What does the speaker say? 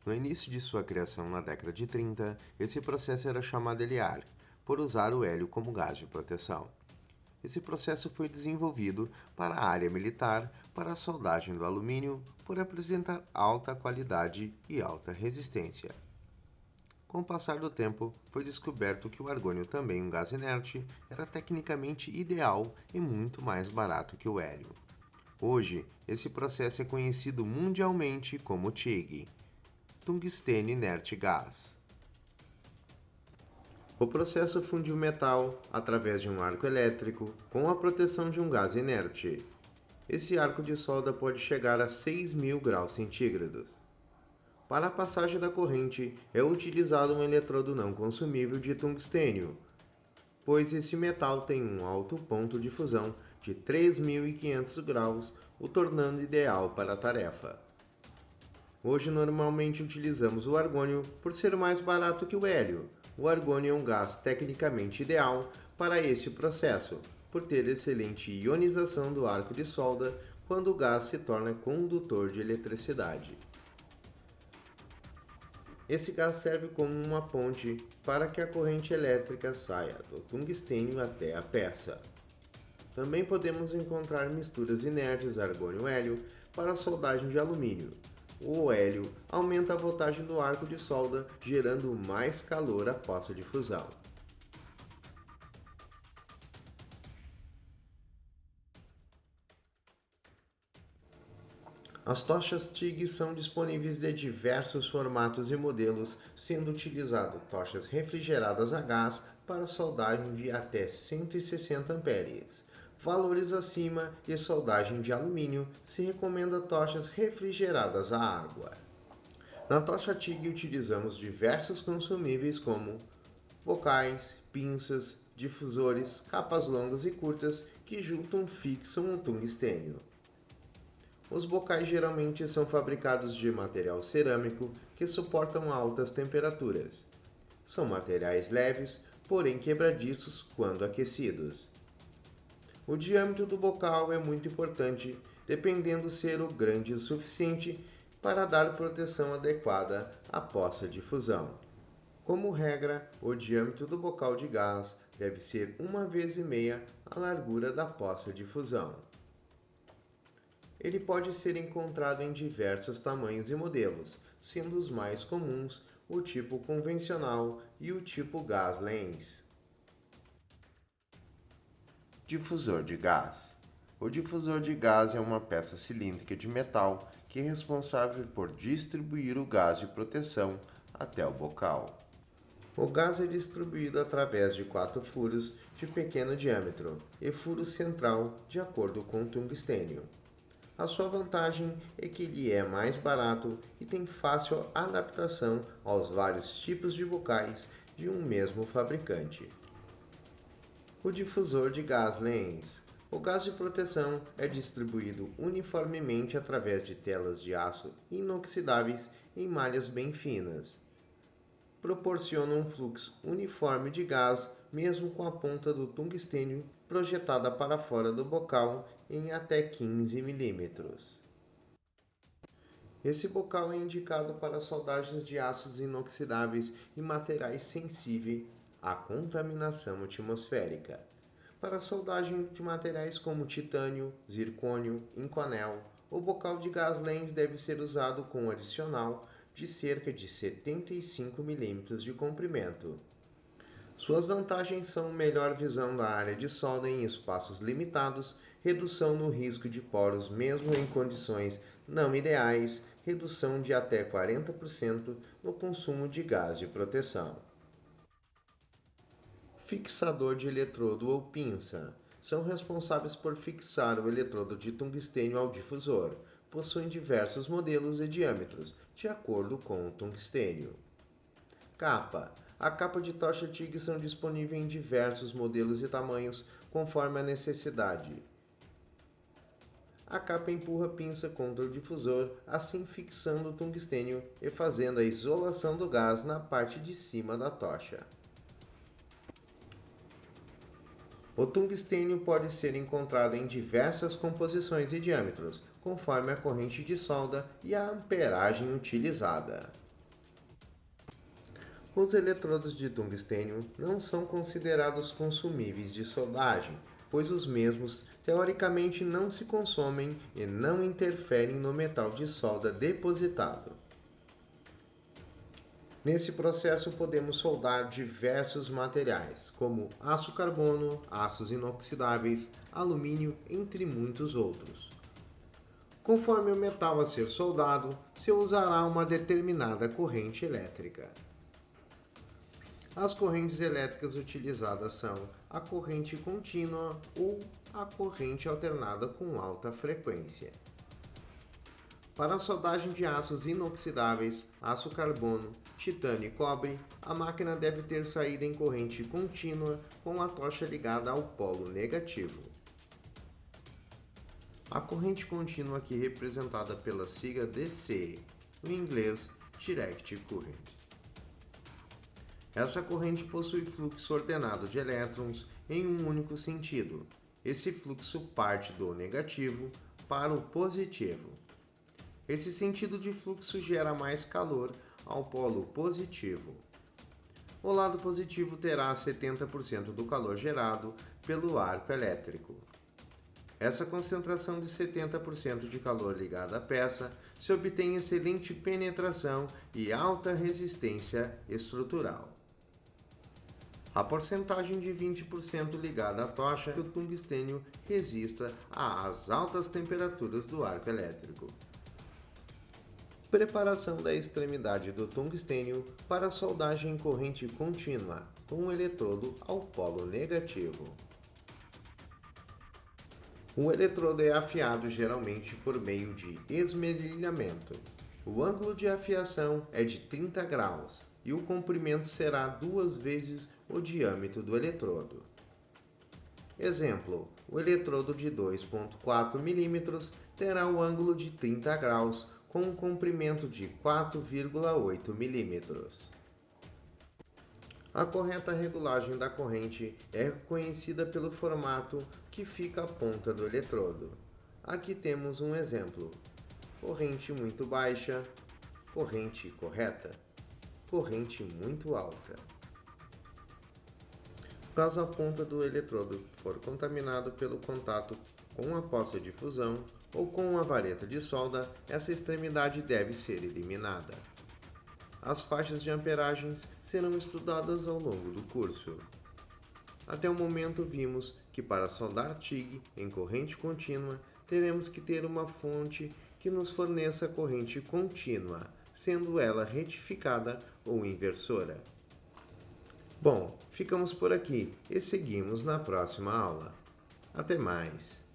No início de sua criação na década de 30, esse processo era chamado heliar, por usar o hélio como gás de proteção. Esse processo foi desenvolvido para a área militar, para a soldagem do alumínio, por apresentar alta qualidade e alta resistência. Com o passar do tempo, foi descoberto que o argônio, também um gás inerte, era tecnicamente ideal e muito mais barato que o hélio. Hoje, esse processo é conhecido mundialmente como TIG, tungstênio inerte gás. O processo funde o metal através de um arco elétrico com a proteção de um gás inerte. Esse arco de solda pode chegar a 6.000 graus centígrados. Para a passagem da corrente, é utilizado um eletrodo não consumível de tungstênio, pois esse metal tem um alto ponto de fusão de 3.500 graus, o tornando ideal para a tarefa. Hoje, normalmente utilizamos o argônio por ser mais barato que o hélio. O argônio é um gás tecnicamente ideal para esse processo, por ter excelente ionização do arco de solda quando o gás se torna condutor de eletricidade. Esse gás serve como uma ponte para que a corrente elétrica saia do tungstênio até a peça. Também podemos encontrar misturas inertes argônio-hélio para a soldagem de alumínio. O hélio aumenta a voltagem do arco de solda, gerando mais calor à poça de fusão. As tochas TIG são disponíveis de diversos formatos e modelos, sendo utilizado tochas refrigeradas a gás para soldagem de até 160 amperes. Valores acima e soldagem de alumínio se recomenda tochas refrigeradas a água. Na tocha TIG utilizamos diversos consumíveis como bocais, pinças, difusores, capas longas e curtas que juntam fixam o tungstênio. Os bocais geralmente são fabricados de material cerâmico que suportam altas temperaturas. São materiais leves, porém quebradiços quando aquecidos. O diâmetro do bocal é muito importante, dependendo ser o grande o suficiente para dar proteção adequada à poça de fusão. Como regra, o diâmetro do bocal de gás deve ser 1,5 vezes a largura da poça de fusão. Ele pode ser encontrado em diversos tamanhos e modelos, sendo os mais comuns o tipo convencional e o tipo gas lens. Difusor de gás. O difusor de gás é uma peça cilíndrica de metal que é responsável por distribuir o gás de proteção até o bocal. O gás é distribuído através de 4 furos de pequeno diâmetro e furo central de acordo com o tungstênio. A sua vantagem é que ele é mais barato e tem fácil adaptação aos vários tipos de bocais de um mesmo fabricante. O difusor de gás lens. O gás de proteção é distribuído uniformemente através de telas de aço inoxidáveis em malhas bem finas. Proporciona um fluxo uniforme de gás mesmo com a ponta do tungstênio projetada para fora do bocal em até 15 milímetros. Esse bocal é indicado para soldagens de aços inoxidáveis e materiais sensíveis à contaminação atmosférica. Para a soldagem de materiais como titânio, zircônio, inconel, o bocal de gás lens deve ser usado com um adicional de cerca de 75 mm de comprimento. Suas vantagens são melhor visão da área de solda em espaços limitados, redução no risco de poros mesmo em condições não ideais, redução de até 40% no consumo de gás de proteção. Fixador de eletrodo ou pinça. São responsáveis por fixar o eletrodo de tungstênio ao difusor. Possuem diversos modelos e diâmetros, de acordo com o tungstênio. Capa. A capa de tocha TIG são disponíveis em diversos modelos e tamanhos, conforme a necessidade. A capa empurra a pinça contra o difusor, assim fixando o tungstênio e fazendo a isolação do gás na parte de cima da tocha. O tungstênio pode ser encontrado em diversas composições e diâmetros, conforme a corrente de solda e a amperagem utilizada. Os eletrodos de tungstênio não são considerados consumíveis de soldagem, pois os mesmos teoricamente não se consomem e não interferem no metal de solda depositado. Nesse processo podemos soldar diversos materiais, como aço carbono, aços inoxidáveis, alumínio, entre muitos outros. Conforme o metal a ser soldado, se usará uma determinada corrente elétrica. As correntes elétricas utilizadas são a corrente contínua ou a corrente alternada com alta frequência. Para a soldagem de aços inoxidáveis, aço carbono, titânio e cobre, a máquina deve ter saída em corrente contínua com a tocha ligada ao polo negativo. A corrente contínua aqui representada pela sigla DC, em inglês Direct Current. Essa corrente possui fluxo ordenado de elétrons em um único sentido. Esse fluxo parte do negativo para o positivo. Esse sentido de fluxo gera mais calor ao polo positivo. O lado positivo terá 70% do calor gerado pelo arco elétrico. Essa concentração de 70% de calor ligada à peça se obtém excelente penetração e alta resistência estrutural. A porcentagem de 20% ligada à tocha que o tungstênio resista às altas temperaturas do arco elétrico. Preparação da extremidade do tungstênio para soldagem em corrente contínua com um eletrodo ao polo negativo. O eletrodo é afiado geralmente por meio de esmerilhamento. O ângulo de afiação é de 30 graus e o comprimento será 2 vezes o diâmetro do eletrodo. Exemplo: o eletrodo de 2,4 mm terá o ângulo de 30 graus com um comprimento de 4,8 mm. A correta regulagem da corrente é conhecida pelo formato que fica à ponta do eletrodo. Aqui temos um exemplo: corrente muito baixa, corrente correta, corrente muito alta. Caso a ponta do eletrodo for contaminado pelo contato com a poça de fusão ou com uma vareta de solda, essa extremidade deve ser eliminada. As faixas de amperagens serão estudadas ao longo do curso. Até o momento vimos que para soldar TIG em corrente contínua, teremos que ter uma fonte que nos forneça corrente contínua, sendo ela retificada ou inversora. Bom, ficamos por aqui e seguimos na próxima aula. Até mais!